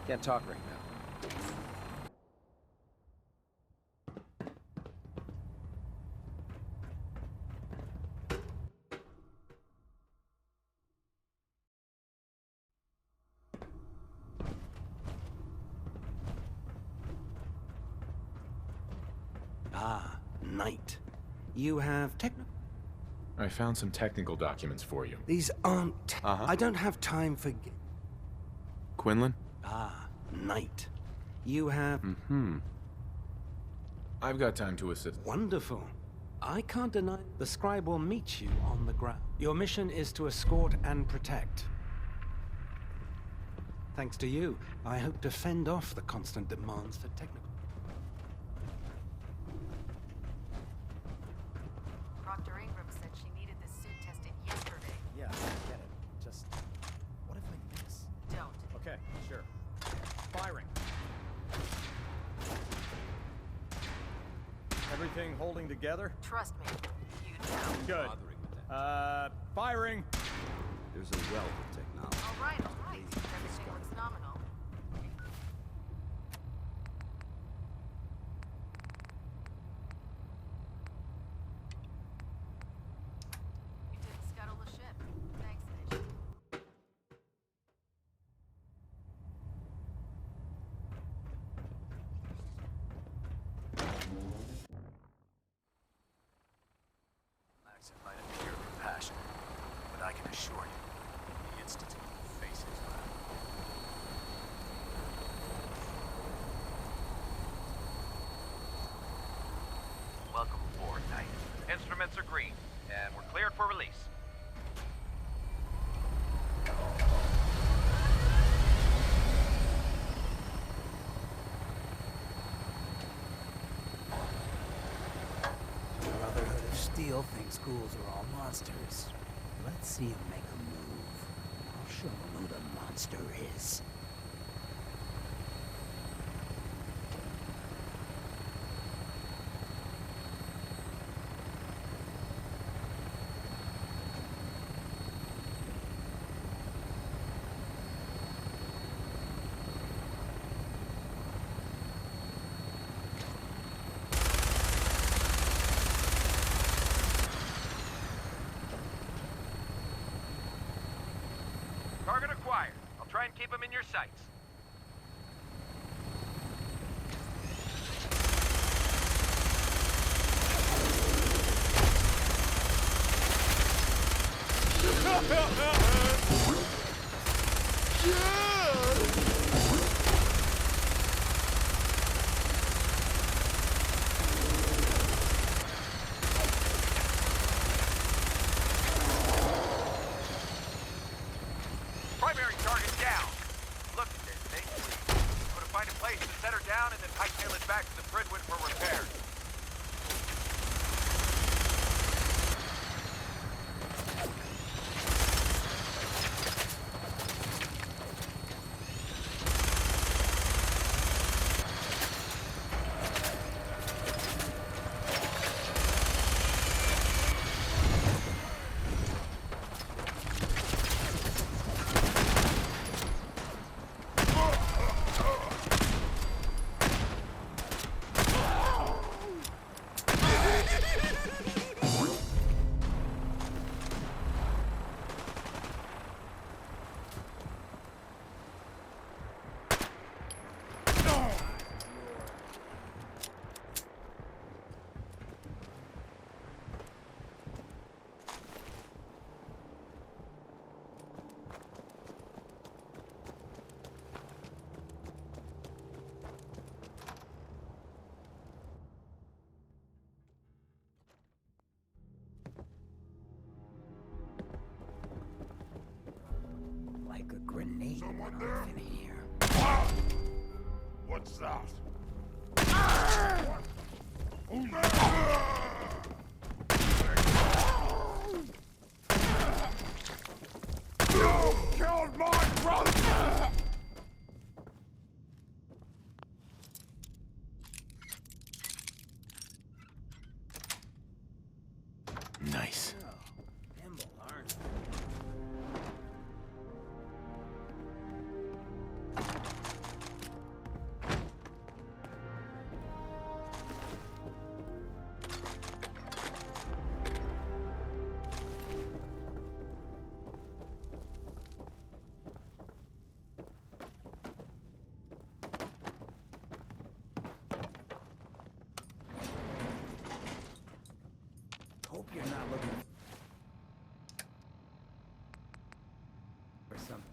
Can't talk right now. Ah, Knight. You have I found some technical documents for you. These aren't... I don't have time for... Quinlan? Ah, Knight. You have... I've got time to assist. Wonderful. I can't deny the scribe will meet you on the ground. Your mission is to escort and protect. Thanks to you, I hope to fend off the constant demands for technical... Yeah, I get it. Just, what if I miss? Don't. Okay, sure. Firing. Everything holding together? Trust me. You know. Good. Firing. There's a wealth of technology. All right. Everything looks nominal. You didn't scuttle the ship. Thanks, Nation. Max invited me here for passion, but I can assure you, the Institute will face his wrath. Welcome aboard, Knight. Instruments are green, and we're cleared for release. The Brotherhood of Steel thinks ghouls are all monsters. Let's see him make a move. I'll show him who the monster is. Target acquired. I'll try and keep them in your sights. Primary target down. Look at this thing. I'm gonna find a place to set her down and then hightail it back to the Bridgewood for repairs. Like a grenade went off in here. What's that? You killed my brother! Nice. Nimble, aren't they? or something.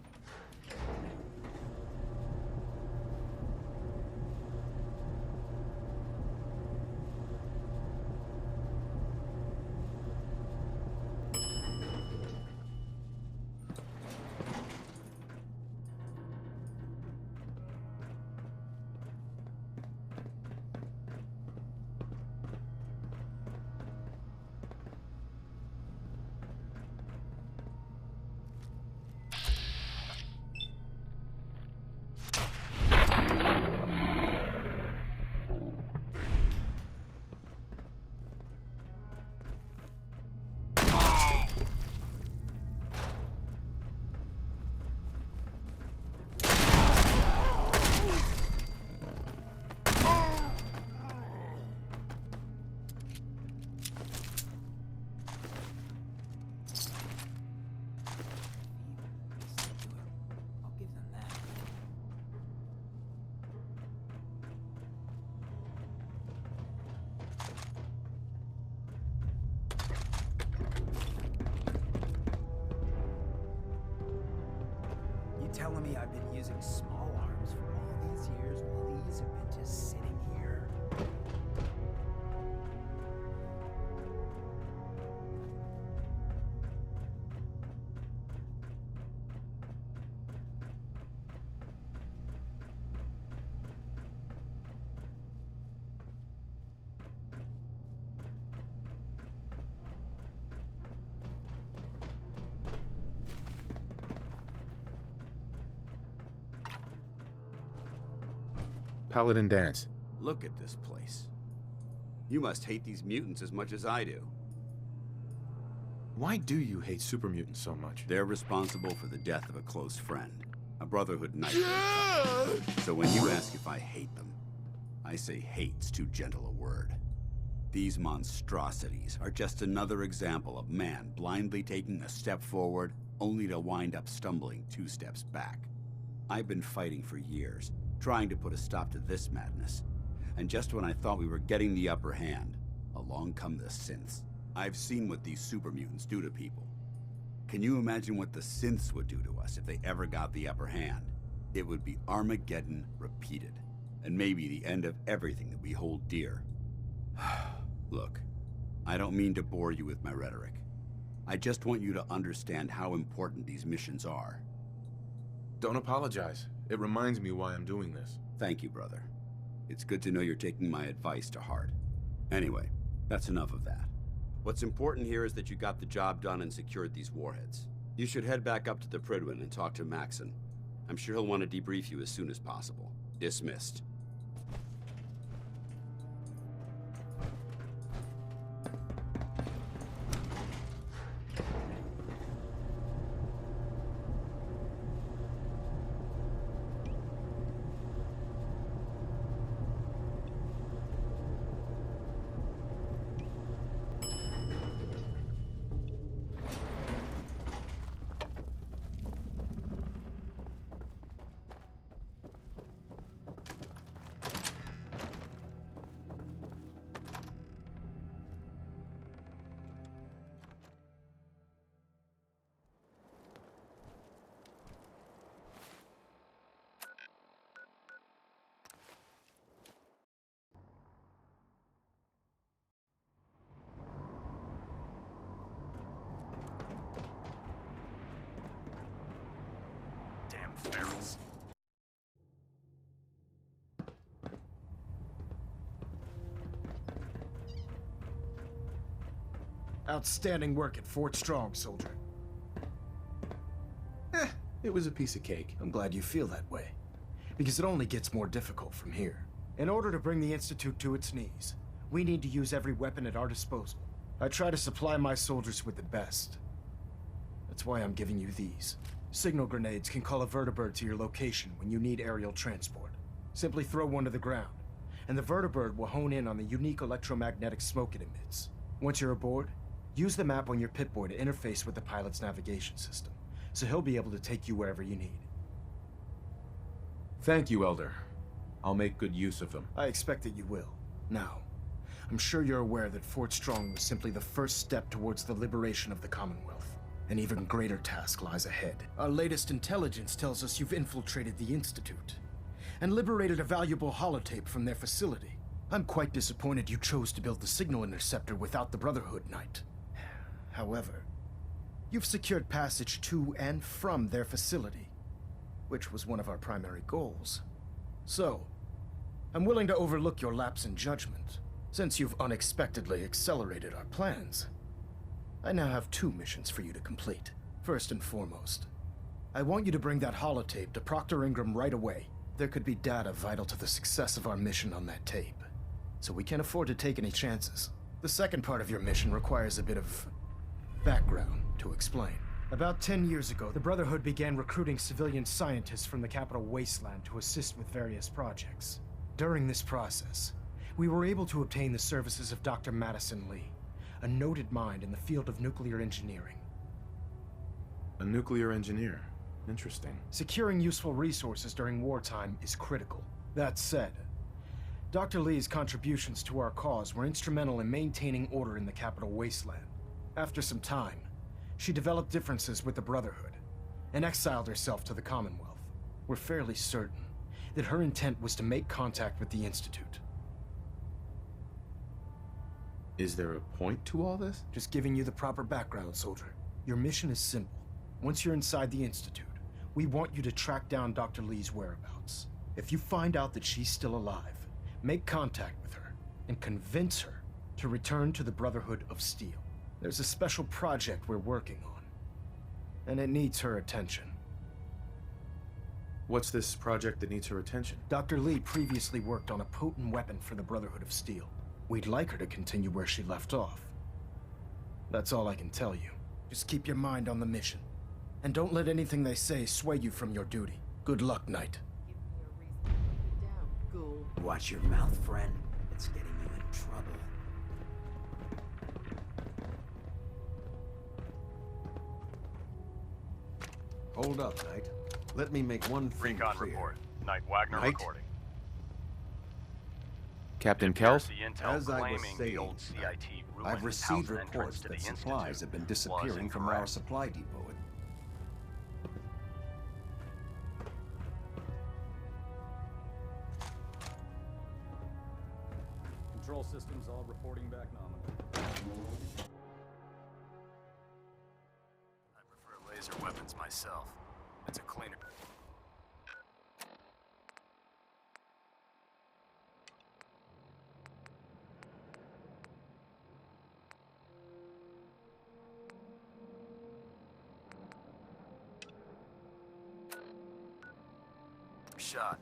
I'll give them that. You telling me I've been using small arms for all these years while these have been just sitting here? Paladin dance. Look at this place. You must hate these mutants as much as I do. Why do you hate super mutants so much? They're responsible for the death of a close friend, a Brotherhood nightmare. So when you ask if I hate them, I say hate's too gentle a word. These monstrosities are just another example of man blindly taking a step forward, only to wind up stumbling 2 steps back. I've been fighting for years, trying to put a stop to this madness. And just when I thought we were getting the upper hand, along come the synths. I've seen what these super mutants do to people. Can you imagine what the synths would do to us if they ever got the upper hand? It would be Armageddon repeated, and maybe the end of everything that we hold dear. Look, I don't mean to bore you with my rhetoric. I just want you to understand how important these missions are. Don't apologize. It reminds me why I'm doing this. Thank you, brother. It's good to know you're taking my advice to heart. Anyway, that's enough of that. What's important here is that you got the job done and secured these warheads. You should head back up to the Prydwen and talk to Maxon. I'm sure he'll want to debrief you as soon as possible. Dismissed. Ferals. Outstanding work at Fort Strong, soldier. It was a piece of cake. I'm glad you feel that way, because it only gets more difficult from here. In order to bring the Institute to its knees, we need to use every weapon at our disposal. I try to supply my soldiers with the best. That's why I'm giving you these. Signal grenades can call a vertibird to your location when you need aerial transport. Simply throw one to the ground, and the vertibird will hone in on the unique electromagnetic smoke it emits. Once you're aboard, use the map on your Pip-Boy to interface with the pilot's navigation system, so he'll be able to take you wherever you need. Thank you, Elder. I'll make good use of them. I expect that you will. Now, I'm sure you're aware that Fort Strong was simply the first step towards the liberation of the Commonwealth. An even greater task lies ahead. Our latest intelligence tells us you've infiltrated the Institute and liberated a valuable holotape from their facility. I'm quite disappointed you chose to build the signal interceptor without the Brotherhood, Knight. However, you've secured passage to and from their facility, which was one of our primary goals. So, I'm willing to overlook your lapse in judgment, since you've unexpectedly accelerated our plans. I now have 2 missions for you to complete. First and foremost, I want you to bring that holotape to Proctor Ingram right away. There could be data vital to the success of our mission on that tape, so we can't afford to take any chances. The second part of your mission requires a bit of background to explain. About 10 years ago, the Brotherhood began recruiting civilian scientists from the capital wasteland to assist with various projects. During this process, we were able to obtain the services of Dr. Madison Lee, a noted mind in the field of nuclear engineering. A nuclear engineer. Interesting. Securing useful resources during wartime is critical. That said, Dr. Lee's contributions to our cause were instrumental in maintaining order in the capital wasteland. After some time, she developed differences with the Brotherhood and exiled herself to the Commonwealth. We're fairly certain that her intent was to make contact with the Institute. Is there a point to all this? Just giving you the proper background, soldier. Your mission is simple. Once you're inside the Institute, we want you to track down Dr. Lee's whereabouts. If you find out that she's still alive, make contact with her and convince her to return to the Brotherhood of Steel. There's a special project we're working on, and it needs her attention. What's this project that needs her attention? Dr. Lee previously worked on a potent weapon for the Brotherhood of Steel. We'd like her to continue where she left off. That's all I can tell you. Just keep your mind on the mission. And don't let anything they say sway you from your duty. Good luck, Knight. Give me a reason to put you down, ghoul. Watch your mouth, friend. It's getting you in trouble. Hold up, Knight. Let me make one thing Recon clear. report. Knight Wagner Knight? recording. Captain Here's Kells? the intel As I was claiming saying, the old CIT ruined I've its received house entrance reports to that the supplies Institute have been was disappearing from our incorrect. supply depot. Control systems all reporting back nominal. I prefer laser weapons myself. It's a cleaner. Shot.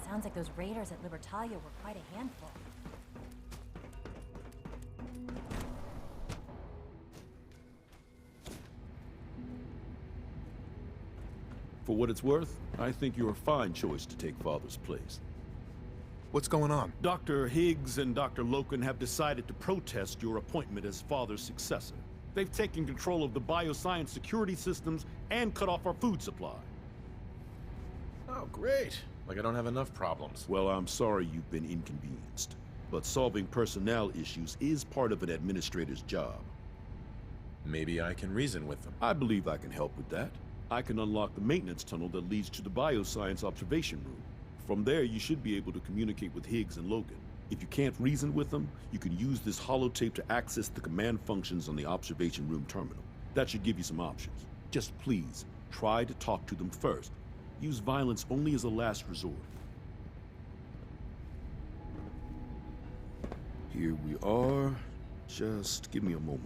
Sounds like those raiders at Libertalia were quite a handful. For what it's worth, I think you're a fine choice to take Father's place. What's going on? Dr. Higgs and Dr. Loken have decided to protest your appointment as Father's successor. They've taken control of the bioscience security systems and cut off our food supply. Oh, great. Like I don't have enough problems. Well, I'm sorry you've been inconvenienced, but solving personnel issues is part of an administrator's job. Maybe I can reason with them. I believe I can help with that. I can unlock the maintenance tunnel that leads to the bioscience observation room. From there, you should be able to communicate with Higgs and Logan. If you can't reason with them, you can use this holotape to access the command functions on the observation room terminal. That should give you some options. Just please, try to talk to them first. Use violence only as a last resort. Here we are. Just give me a moment.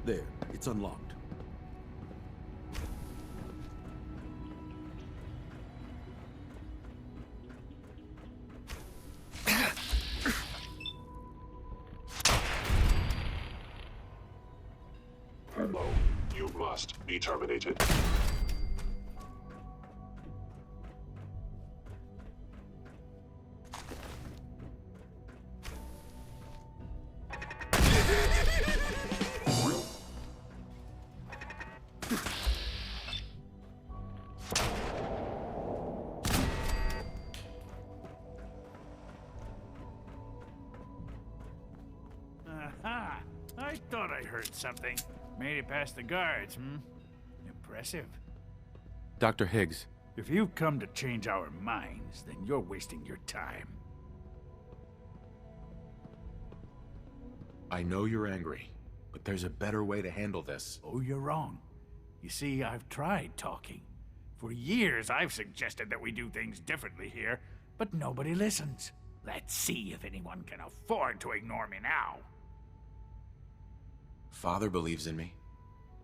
There, it's unlocked. Hello. You must be terminated. Aha! I thought I heard something. Made it past the guards, Impressive. Dr. Higgs. If you've come to change our minds, then you're wasting your time. I know you're angry, but there's a better way to handle this. Oh, you're wrong. You see, I've tried talking. For years, I've suggested that we do things differently here, but nobody listens. Let's see if anyone can afford to ignore me now. Father believes in me.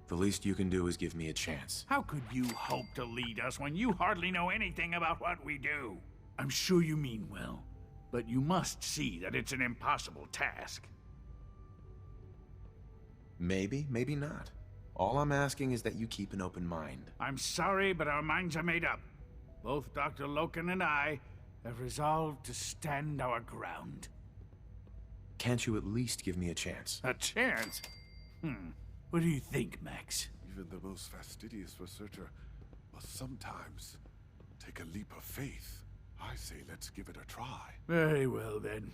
The least you can do is give me a chance. How could you hope to lead us when you hardly know anything about what we do? I'm sure you mean well, but you must see that it's an impossible task. Maybe, maybe not. All I'm asking is that you keep an open mind. I'm sorry, but our minds are made up. Both Dr. Loken and I have resolved to stand our ground. Can't you at least give me a chance? A chance? What do you think, Max? Even the most fastidious researcher must sometimes take a leap of faith. I say let's give it a try. Very well, then.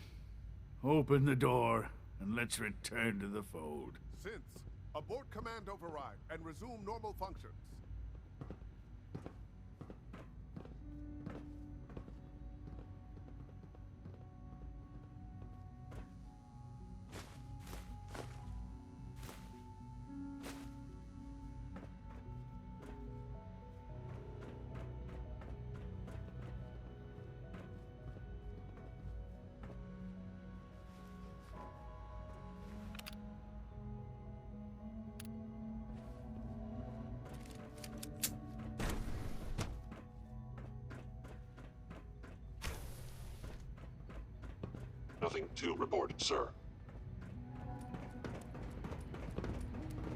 Open the door, and let's return to the fold. Since, abort command override and resume normal functions. Nothing to report, sir.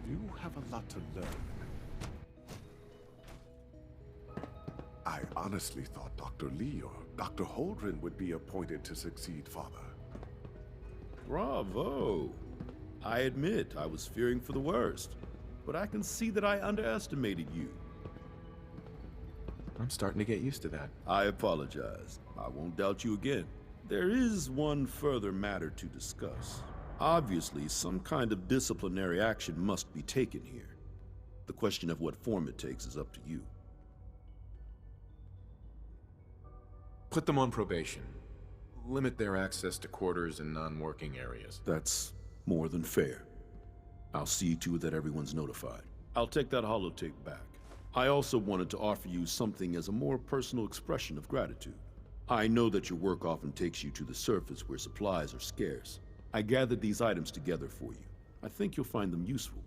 You have a lot to learn. I honestly thought Dr. Lee or Dr. Holdren would be appointed to succeed Father. Bravo! I admit I was fearing for the worst, but I can see that I underestimated you. I'm starting to get used to that. I apologize. I won't doubt you again. There is one further matter to discuss. Obviously, some kind of disciplinary action must be taken here. The question of what form it takes is up to you. Put them on probation. Limit their access to quarters and non-working areas. That's more than fair. I'll see to it that everyone's notified. I'll take that holotape back. I also wanted to offer you something as a more personal expression of gratitude. I know that your work often takes you to the surface where supplies are scarce. I gathered these items together for you. I think you'll find them useful.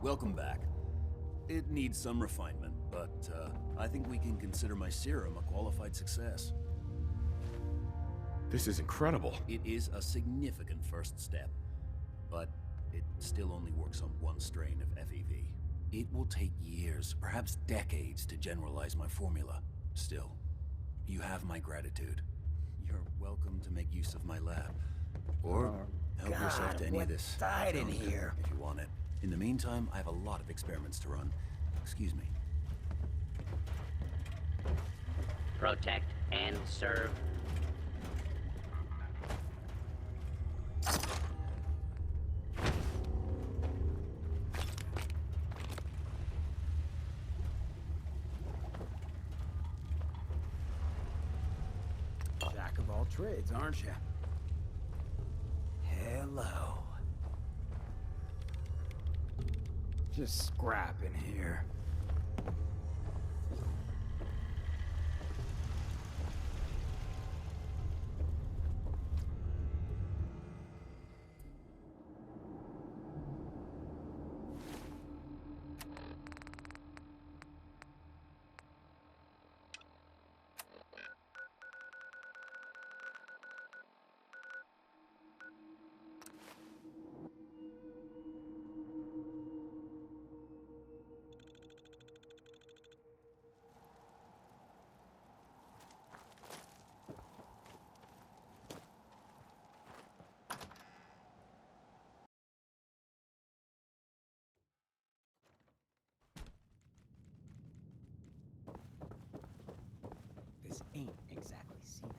Welcome back. It needs some refinement, but I think we can consider my serum a qualified success. This is incredible. It is a significant first step, but it still only works on one strain of FEV. It will take years, perhaps decades, to generalize my formula. Still, you have my gratitude. You're welcome to make use of my lab. Or help yourself to any of this. Died in here. If you want it. In the meantime, I have a lot of experiments to run. Excuse me. Protect and serve. Jack of all trades, aren't you? Hello. Just scrap in here. This ain't exactly scenic.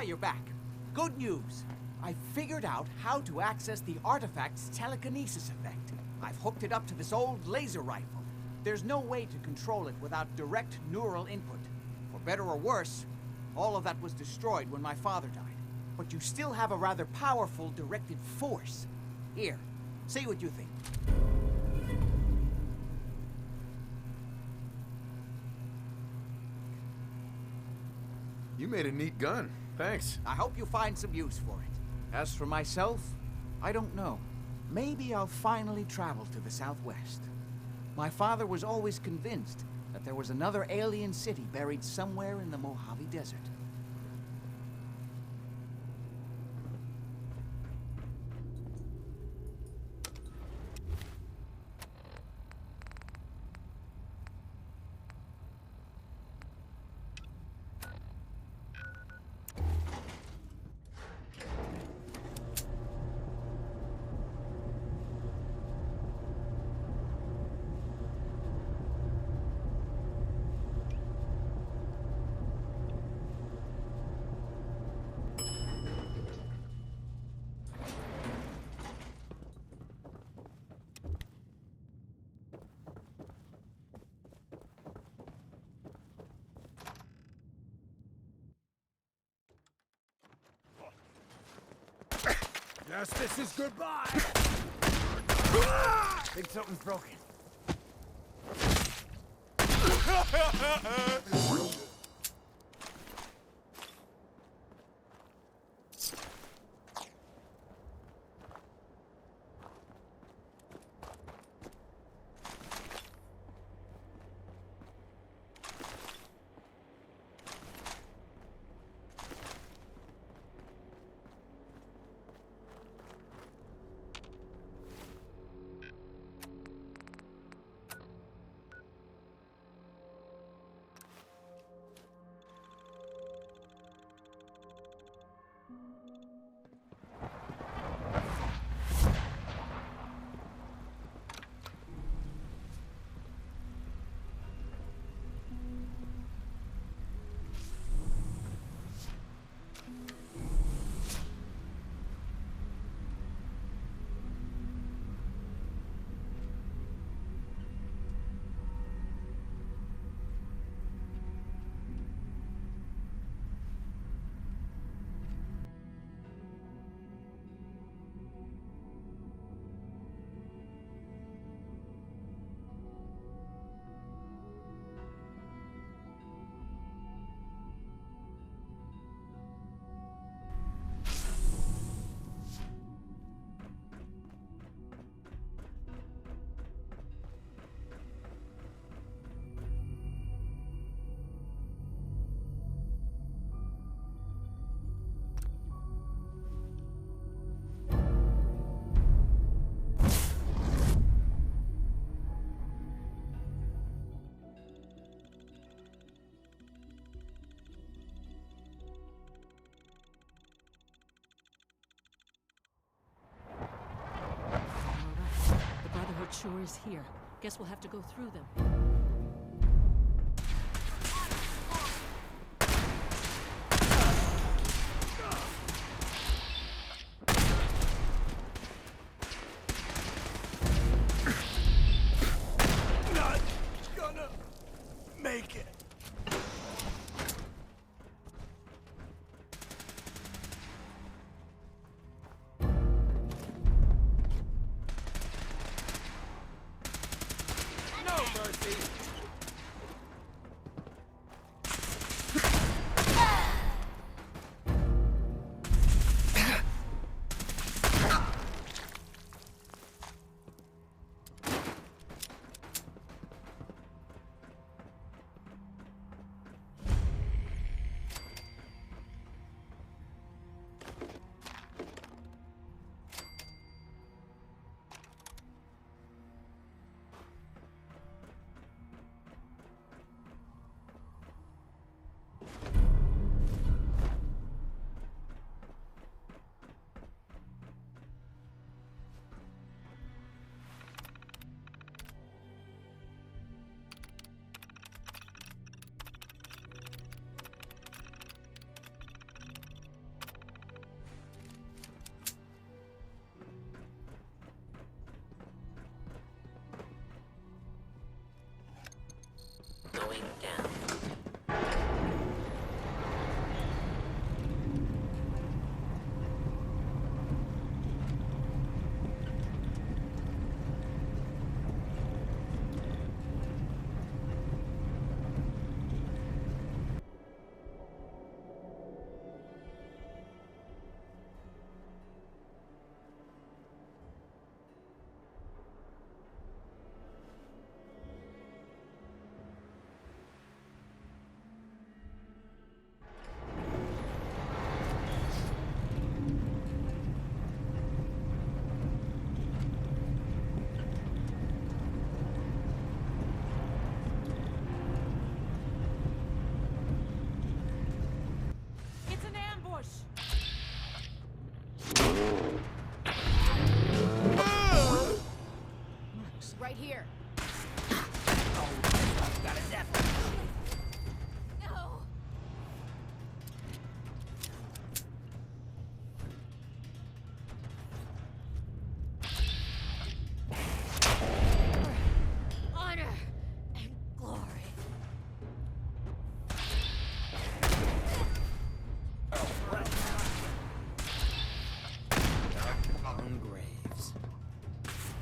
You're back. Good news. I've figured out how to access the artifact's telekinesis effect. I've hooked it up to this old laser rifle. There's no way to control it without direct neural input. For better or worse, all of that was destroyed when my father died. But you still have a rather powerful directed force. Here, see what you think. You made a neat gun. Thanks. I hope you find some use for it. As for myself, I don't know. Maybe I'll finally travel to the Southwest. My father was always convinced that there was another alien city buried somewhere in the Mojave Desert. Guess this is goodbye! Think something's broken. Sure is here. Guess we'll have to go through them. Not gonna make it. No mercy. own graves.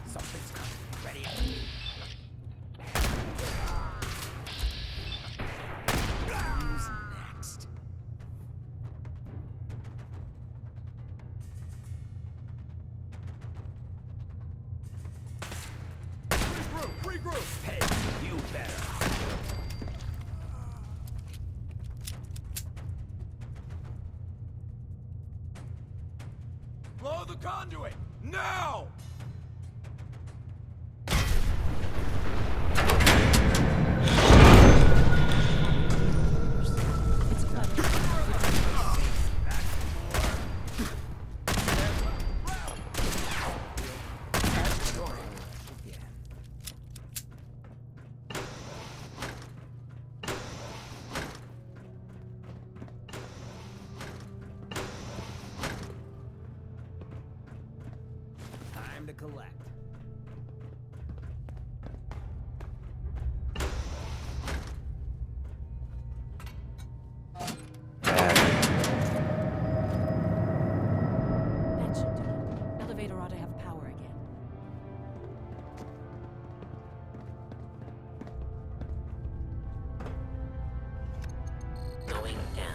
Something's coming. Ready? Who's next? Regroup! Hey, you better. Blow the conduit! Now! Time to collect. That should do it. Elevator ought to have power again. Going down.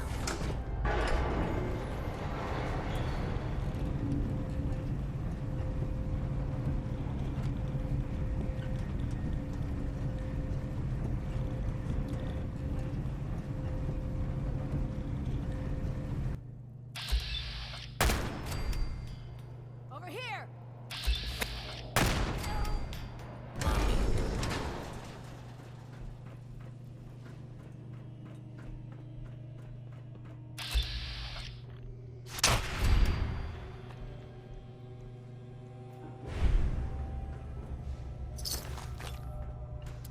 Over here!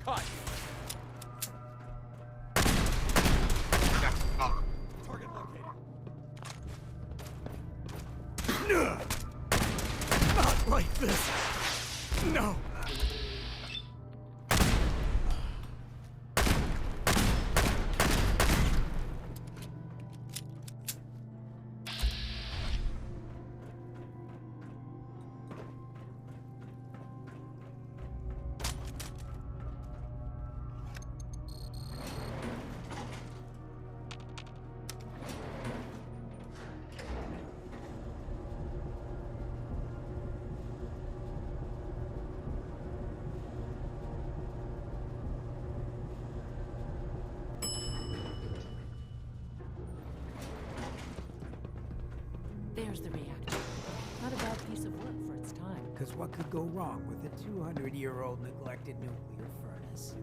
Cut! Target located. Not like this. No. There's the reactor. Not a bad piece of work for its time. Because what could go wrong with a 200-year-old neglected nuclear furnace?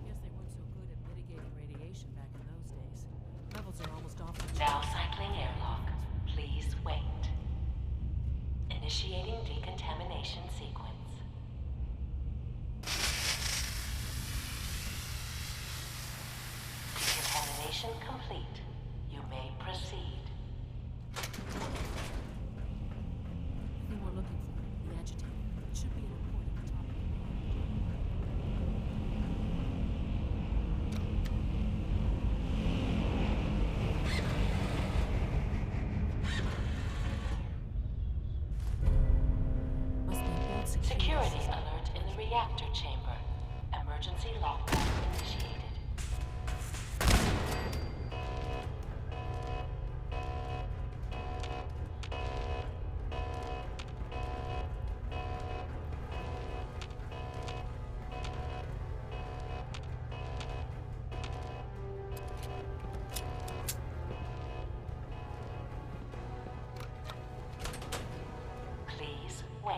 Guess they weren't so good at mitigating radiation back in those days. Levels are almost off the Now cycling airlock. Please wait. Initiating decontamination sequence. Decontamination complete. You may proceed. The thing we're looking for, the agitator. It should be a report at the top of the page. Must be an old Security alert in the reactor chamber. Emergency lockdown initiated. Please wait.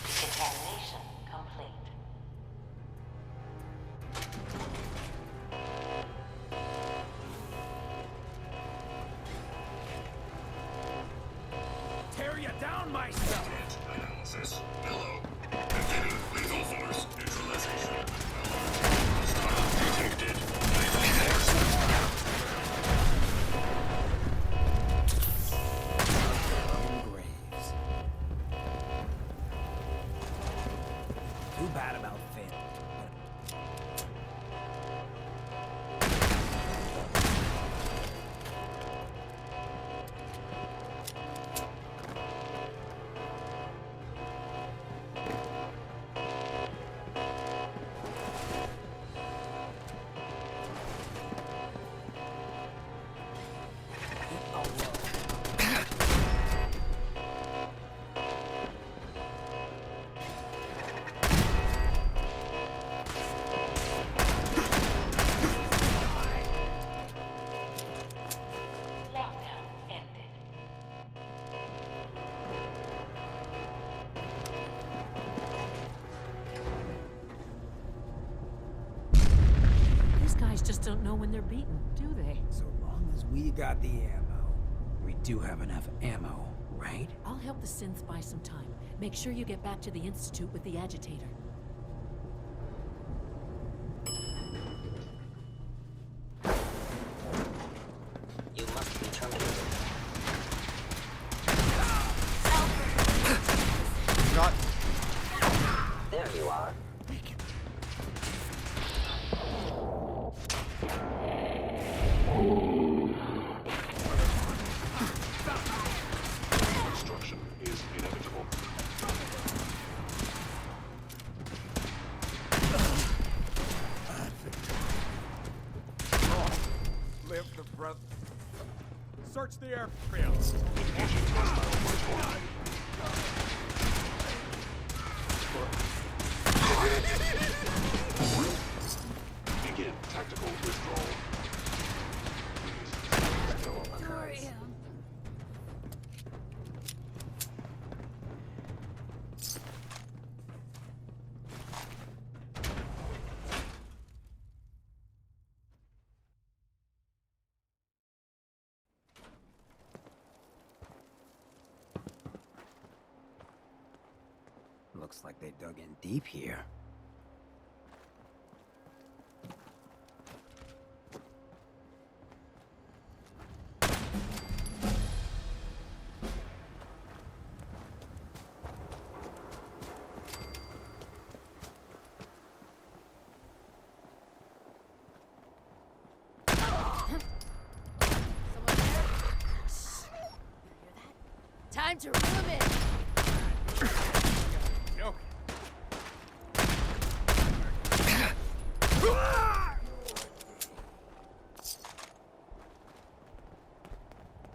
Decontamination complete. Tear you down, myself! Analysis. Hello. Beginning lethal force neutralization. Detected. Lethal force. don't know when they're beaten, do they? So long as we got the ammo. We do have enough ammo, right? I'll help the synths buy some time. Make sure you get back to the Institute with the agitator. You must be terminated. Shot. There you are. Destruction is inevitable. Live the breath. Search the airfield. Engaging hostile withdrawal. Begin tactical withdrawal. Sorry. Looks like they dug in deep here. Time to room it!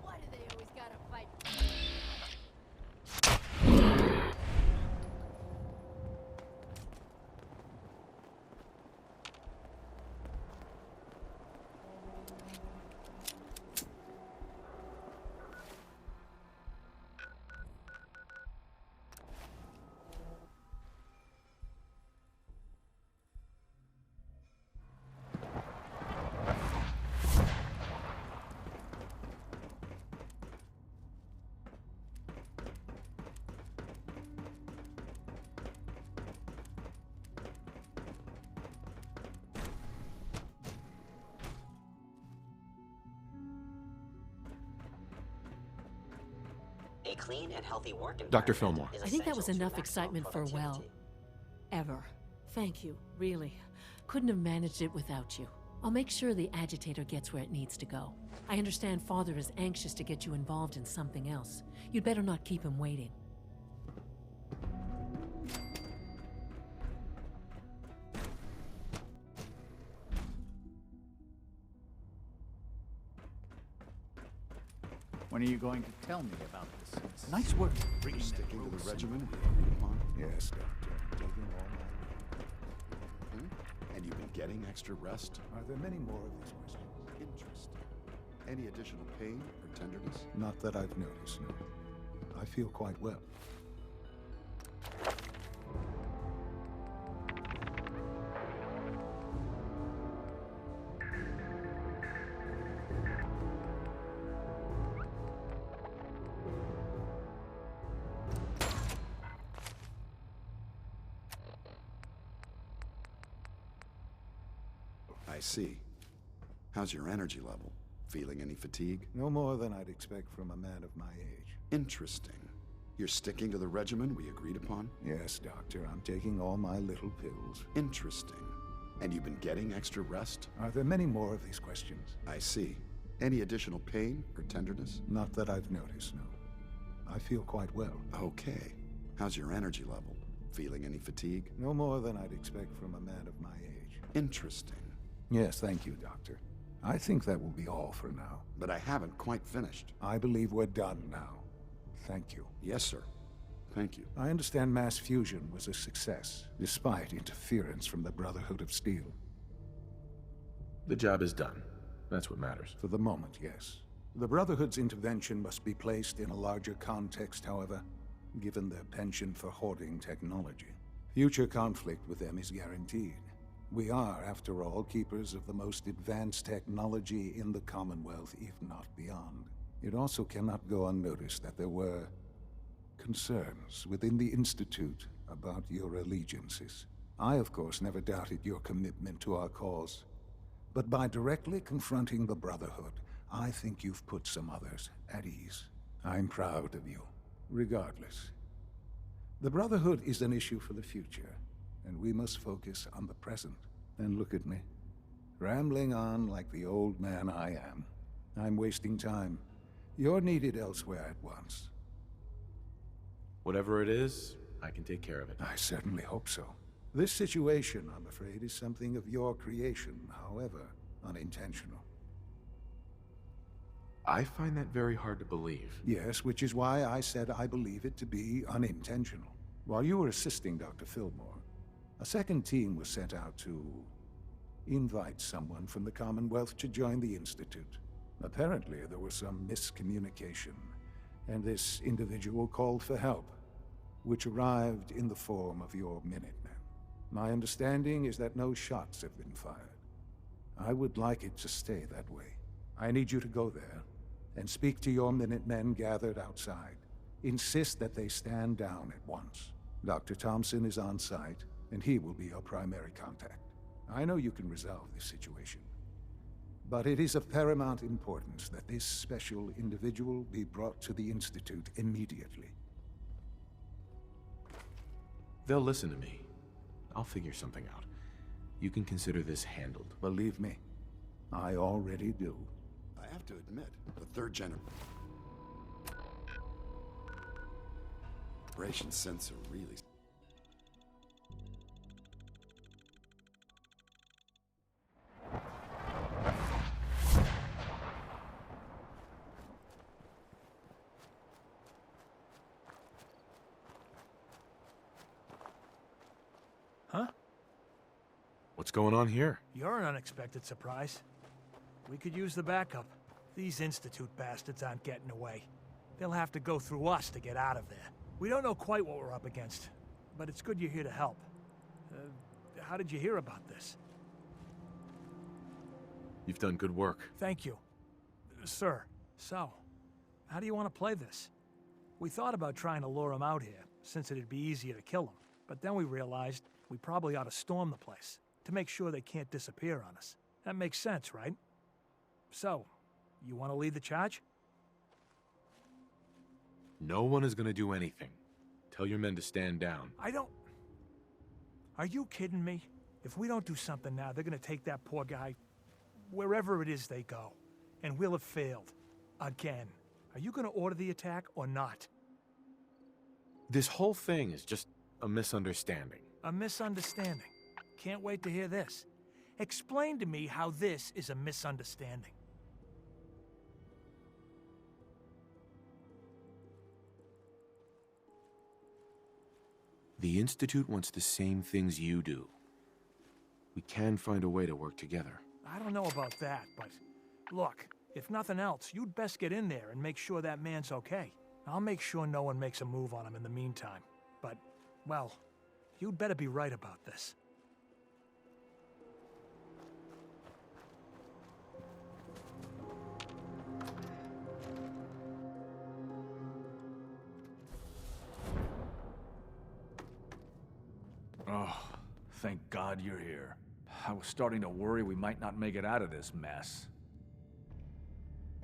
Why do they always gotta fight? A clean and healthy work environment. Dr. Fillmore. I think that was enough excitement for, well, ever. Thank you, really. Couldn't have managed it without you. I'll make sure the agitator gets where it needs to go. I understand Father is anxious to get you involved in something else. You'd better not keep him waiting. When are you going to tell me about this? Nice work bringing that Sticking to the Rose regimen symbol. we agreed upon? Yes, Doctor. I'm taking all my... And you've been getting extra rest? Are there many more of these questions? Interesting. Any additional pain or tenderness? Not that I've noticed, no. I feel quite well. I see. How's your energy level? Feeling any fatigue? No more than I'd expect from a man of my age. Interesting. You're sticking to the regimen we agreed upon? Yes, Doctor. I'm taking all my little pills. Interesting. And you've been getting extra rest? Are there many more of these questions? I see. Any additional pain or tenderness? Not that I've noticed, no. I feel quite well. Okay. How's your energy level? Feeling any fatigue? No more than I'd expect from a man of my age. Interesting. Yes, thank you, Doctor. I think that will be all for now. But I haven't quite finished. I believe we're done now. Thank you. Yes, sir. Thank you. I understand mass fusion was a success, despite interference from the Brotherhood of Steel. The job is done. That's what matters. For the moment, yes. The Brotherhood's intervention must be placed in a larger context, however, given their penchant for hoarding technology. Future conflict with them is guaranteed. We are, after all, keepers of the most advanced technology in the Commonwealth, if not beyond. It also cannot go unnoticed that there were concerns within the Institute about your allegiances. I, of course, never doubted your commitment to our cause. But by directly confronting the Brotherhood, I think you've put some others at ease. I'm proud of you, regardless. The Brotherhood is an issue for the future, and we must focus on the present. And look at me, rambling on like the old man I am. I'm wasting time. You're needed elsewhere at once. Whatever it is, I can take care of it. I certainly hope so. This situation, I'm afraid, is something of your creation, however unintentional. I find that very hard to believe. Yes, which is why I said I believe it to be unintentional. While you were assisting Dr. Fillmore, a second team was sent out to invite someone from the Commonwealth to join the Institute. Apparently, there was some miscommunication, and this individual called for help, which arrived in the form of your Minutemen. My understanding is that no shots have been fired. I would like it to stay that way. I need you to go there and speak to your Minutemen gathered outside. Insist that they stand down at once. Dr. Thompson is on site, and he will be your primary contact. I know you can resolve this situation, but it is of paramount importance that this special individual be brought to the Institute immediately. They'll listen to me. I'll figure something out. You can consider this handled. Believe me, I already do. I have to admit, the third generation sensor really... Huh? What's going on here? You're an unexpected surprise. We could use the backup. These Institute bastards aren't getting away. They'll have to go through us to get out of there. We don't know quite what we're up against, but it's good you're here to help. How did you hear about this? You've done good work. Thank you. Sir, so, how do you want to play this? We thought about trying to lure him out here, since it'd be easier to kill him. But then we realized we probably ought to storm the place, to make sure they can't disappear on us. That makes sense, right? So, you want to lead the charge? No one is going to do anything. Tell your men to stand down. Are you kidding me? If we don't do something now, they're going to take that poor guy wherever it is they go. And we'll have failed. Again. Are you going to order the attack or not? This whole thing is just a misunderstanding. A misunderstanding? Can't wait to hear this. Explain to me how this is a misunderstanding. The Institute wants the same things you do. We can find a way to work together. I don't know about that, but look, if nothing else, you'd best get in there and make sure that man's okay. I'll make sure no one makes a move on him in the meantime. But, well, you'd better be right about this. Oh, thank God you're here. I was starting to worry we might not make it out of this mess.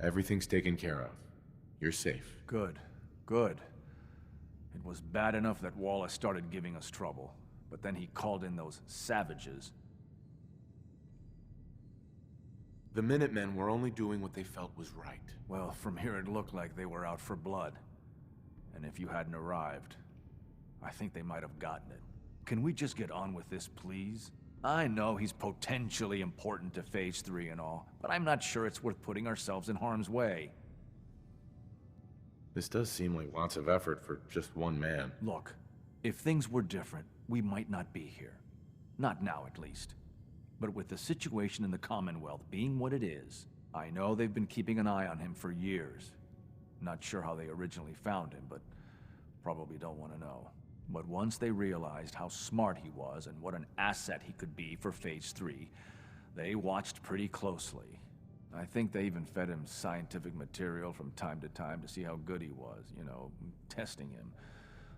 Everything's taken care of. You're safe. Good. Good. It was bad enough that Wallace started giving us trouble, but then he called in those savages. The Minutemen were only doing what they felt was right. Well, from here it looked like they were out for blood. And if you hadn't arrived, I think they might have gotten it. Can we just get on with this, please? I know he's potentially important to Phase 3 and all, but I'm not sure it's worth putting ourselves in harm's way. This does seem like lots of effort for just one man. Look, if things were different, we might not be here. Not now, at least. But with the situation in the Commonwealth being what it is, I know they've been keeping an eye on him for years. Not sure how they originally found him, but probably don't want to know. But once they realized how smart he was and what an asset he could be for Phase 3, they watched pretty closely. I think they even fed him scientific material from time to time to see how good he was, you know, testing him,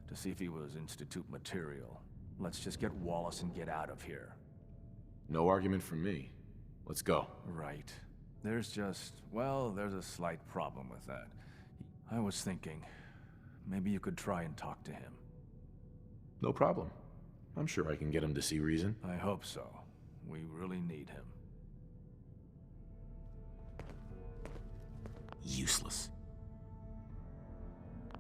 to see if he was Institute material. Let's just get Wallace and get out of here. No argument from me. Let's go. Right. There's just, well, there's a slight problem with that. I was thinking, maybe you could try and talk to him. No problem. I'm sure I can get him to see reason. I hope so. We really need him. Useless.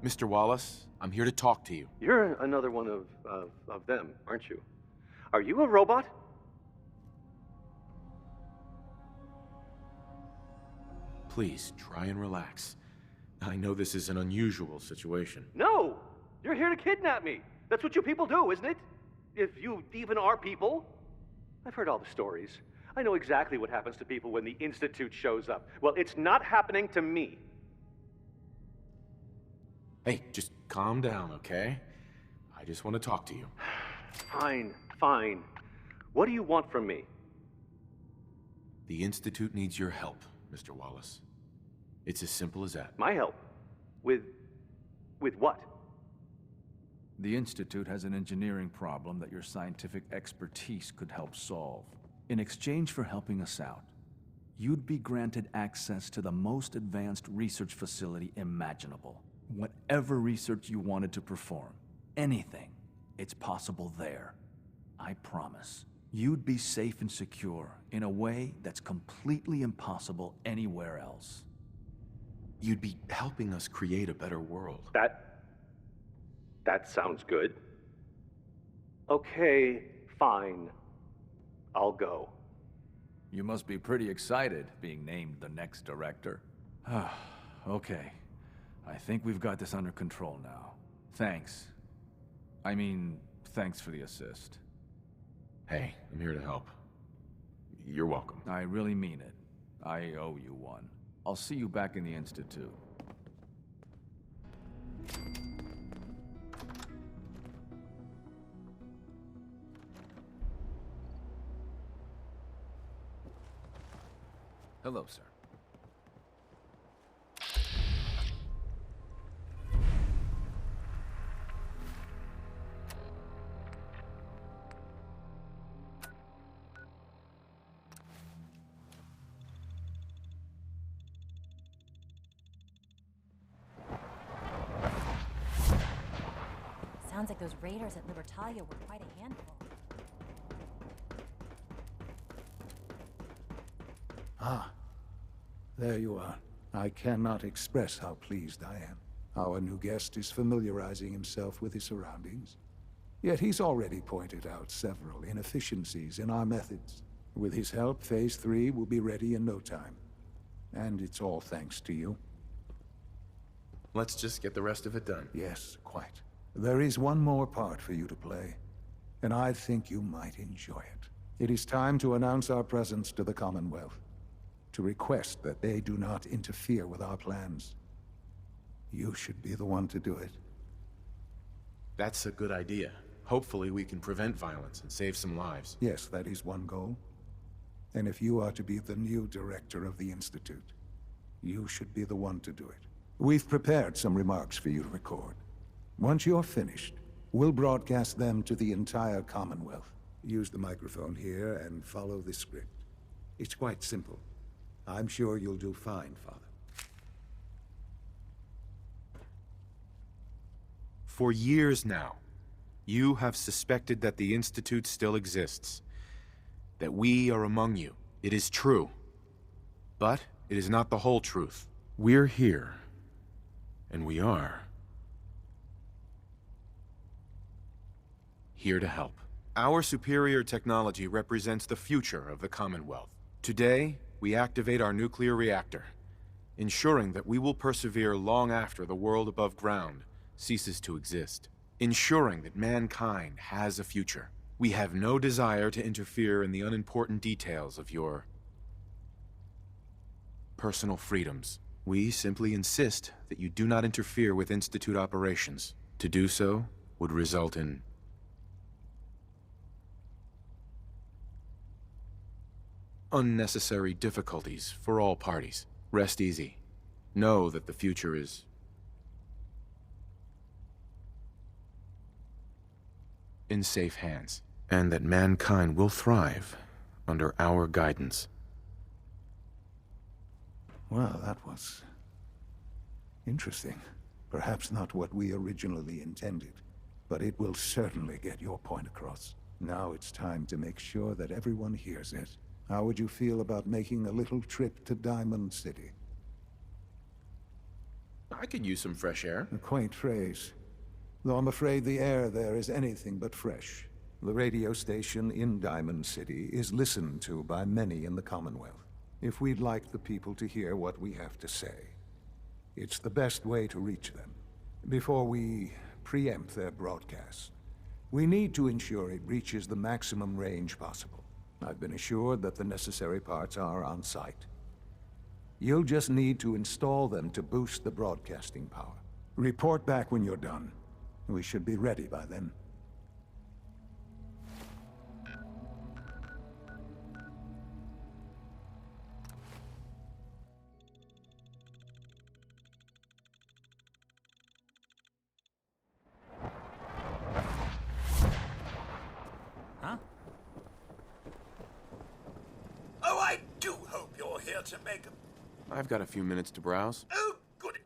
Mr. Wallace, I'm here to talk to you. You're another one of them, aren't you? Are you a robot? Please, try and relax. I know this is an unusual situation. No! You're here to kidnap me! That's what you people do, isn't it? If you even are people. I've heard all the stories. I know exactly what happens to people when the Institute shows up. Well, it's not happening to me. Hey, just calm down, okay? I just want to talk to you. Fine, fine. What do you want from me? The Institute needs your help, Mr. Wallace. It's as simple as that. My help? With what? The Institute has an engineering problem that your scientific expertise could help solve. In exchange for helping us out, you'd be granted access to the most advanced research facility imaginable. Whatever research you wanted to perform, anything, it's possible there. I promise. You'd be safe and secure in a way that's completely impossible anywhere else. You'd be helping us create a better world. That sounds good. Okay, fine. I'll go. You must be pretty excited being named the next director. Okay. I think we've got this under control now. Thanks. I mean, thanks for the assist. Hey, I'm here to help. You're welcome. I really mean it. I owe you one. I'll see you back in the Institute. Hello, sir. Sounds like those raiders at Libertalia were quite a handful. Ah, there you are. I cannot express how pleased I am. Our new guest is familiarizing himself with his surroundings. Yet he's already pointed out several inefficiencies in our methods. With his help, Phase 3 will be ready in no time. And it's all thanks to you. Let's just get the rest of it done. Yes, quite. There is one more part for you to play, and I think you might enjoy it. It is time to announce our presence to the Commonwealth, to request that they do not interfere with our plans. You should be the one to do it. That's a good idea. Hopefully we can prevent violence and save some lives. Yes, that is one goal. And if you are to be the new director of the Institute, you should be the one to do it. We've prepared some remarks for you to record. Once you're finished, we'll broadcast them to the entire Commonwealth. Use the microphone here and follow the script. It's quite simple. I'm sure you'll do fine, Father. For years now, you have suspected that the Institute still exists. That we are among you. It is true. But it is not the whole truth. We're here. And we are here to help. Our superior technology represents the future of the Commonwealth. Today, we activate our nuclear reactor, ensuring that we will persevere long after the world above ground ceases to exist, ensuring that mankind has a future. We have no desire to interfere in the unimportant details of your personal freedoms. We simply insist that you do not interfere with Institute operations. To do so would result in unnecessary difficulties for all parties. Rest easy. Know that the future is in safe hands, and that mankind will thrive under our guidance. Well, that was interesting. Perhaps not what we originally intended, but it will certainly get your point across. Now it's time to make sure that everyone hears it. How would you feel about making a little trip to Diamond City? I could use some fresh air. A quaint phrase, though I'm afraid the air there is anything but fresh. The radio station in Diamond City is listened to by many in the Commonwealth. If we'd like the people to hear what we have to say, it's the best way to reach them. Before we preempt their broadcast, we need to ensure it reaches the maximum range possible. I've been assured that the necessary parts are on site. You'll just need to install them to boost the broadcasting power. Report back when you're done. We should be ready by then. Huh? Oh, I do hope you're here to make a... I've got a few minutes to browse. Oh, good.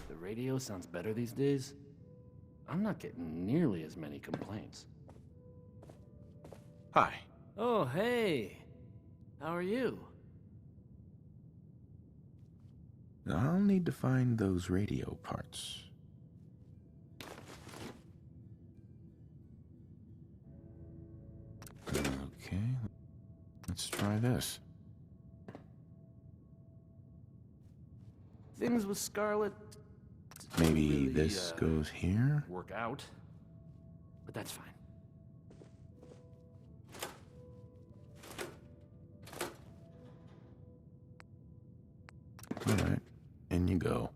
The radio sounds better these days. I'm not getting nearly as many complaints. Hi. Oh, hey. How are you? I'll need to find those radio parts. Okay, let's try this. Things with Scarlet... Maybe really, this goes here? Work out. But that's fine. Alright, in you go.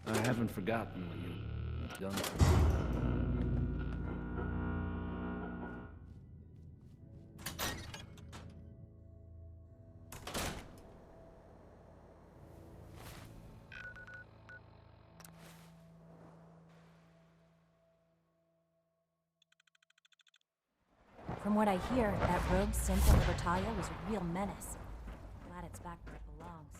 I haven't forgotten what you've done for me. From what I hear, that rogue synth in Libertalia was a real menace. Glad it's back where it belongs.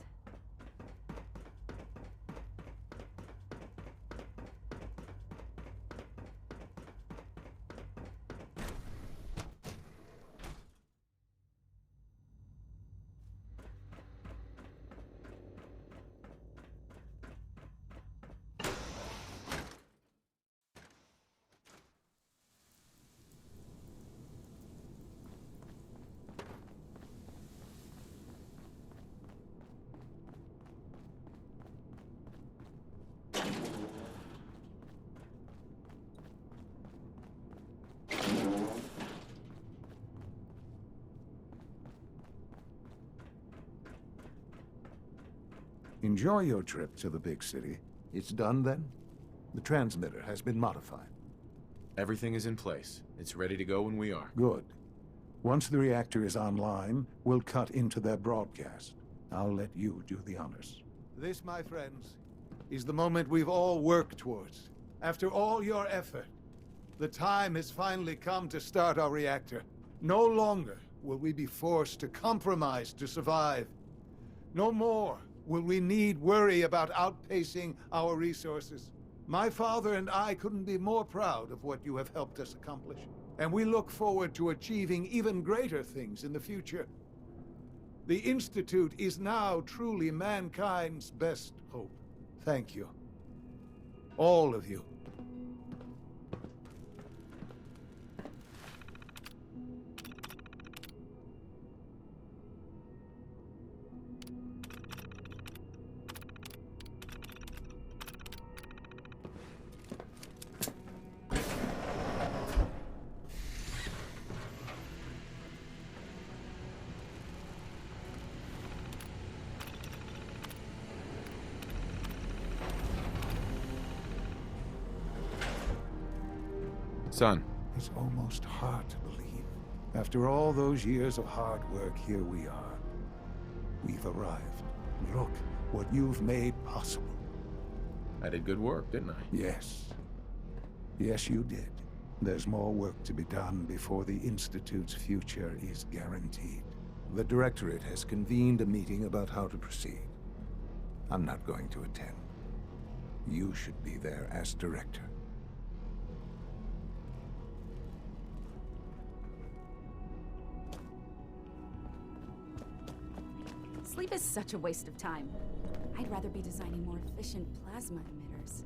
Enjoy your trip to the big city. It's done then? The transmitter has been modified. Everything is in place. It's ready to go when we are. Good. Once the reactor is online, we'll cut into their broadcast. I'll let you do the honors. This, my friends, is the moment we've all worked towards. After all your effort, the time has finally come to start our reactor. No longer will we be forced to compromise to survive. No more will we need worry about outpacing our resources. My father and I couldn't be more proud of what you have helped us accomplish, and we look forward to achieving even greater things in the future. The Institute is now truly mankind's best hope. Thank you. All of you. Son. It's almost hard to believe. After all those years of hard work, here we are. We've arrived. Look what you've made possible. I did good work, didn't I? Yes. Yes, you did. There's more work to be done before the Institute's future is guaranteed. The Directorate has convened a meeting about how to proceed. I'm not going to attend. You should be there as Director. Sleep is such a waste of time. I'd rather be designing more efficient plasma emitters.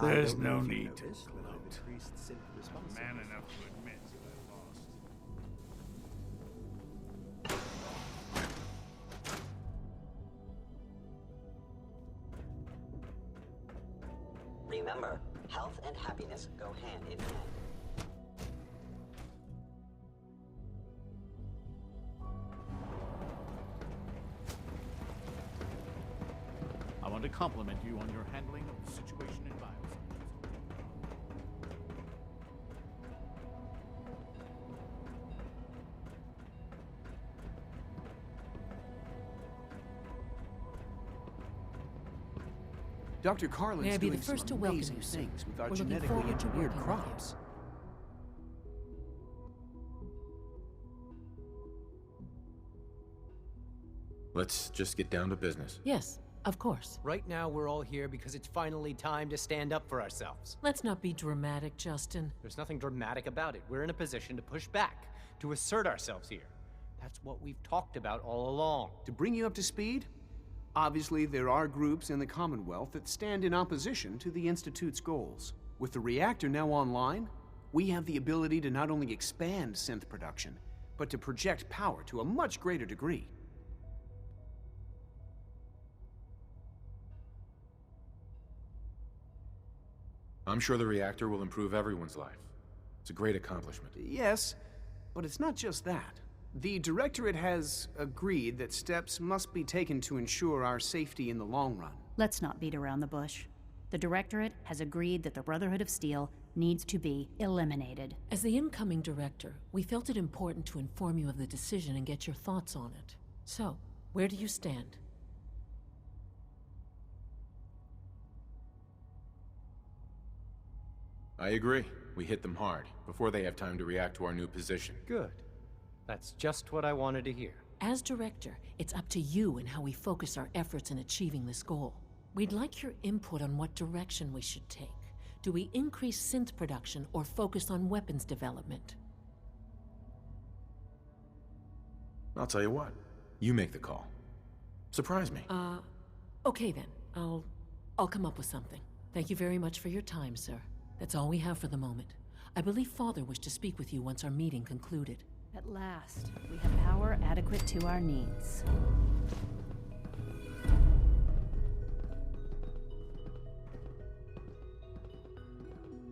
There's no need to gloat. Man enough to admit that I lost. Remember, health and happiness go hand in hand. I want to compliment you on your handling of the situation in Bioscience. Dr. Carlin's May I be the doing first some to welcome amazing you, sir. things with our We're looking genetically forward to engineered working with you. crops. Let's just get down to business. Yes, of course. Right now, we're all here because it's finally time to stand up for ourselves. Let's not be dramatic, Justin. There's nothing dramatic about it. We're in a position to push back, to assert ourselves here. That's what we've talked about all along. To bring you up to speed, obviously there are groups in the Commonwealth that stand in opposition to the Institute's goals. With the reactor now online, we have the ability to not only expand synth production, but to project power to a much greater degree. I'm sure the reactor will improve everyone's life. It's a great accomplishment. Yes, but it's not just that. The Directorate has agreed that steps must be taken to ensure our safety in the long run. Let's not beat around the bush. The Directorate has agreed that the Brotherhood of Steel needs to be eliminated. As the incoming director, we felt it important to inform you of the decision and get your thoughts on it. So, where do you stand? I agree. We hit them hard, before they have time to react to our new position. Good. That's just what I wanted to hear. As director, it's up to you and how we focus our efforts in achieving this goal. We'd like your input on what direction we should take. Do we increase synth production or focus on weapons development? I'll tell you what. You make the call. Surprise me. Okay then. I'll come up with something. Thank you very much for your time, sir. That's all we have for the moment. I believe Father wished to speak with you once our meeting concluded. At last, we have power adequate to our needs.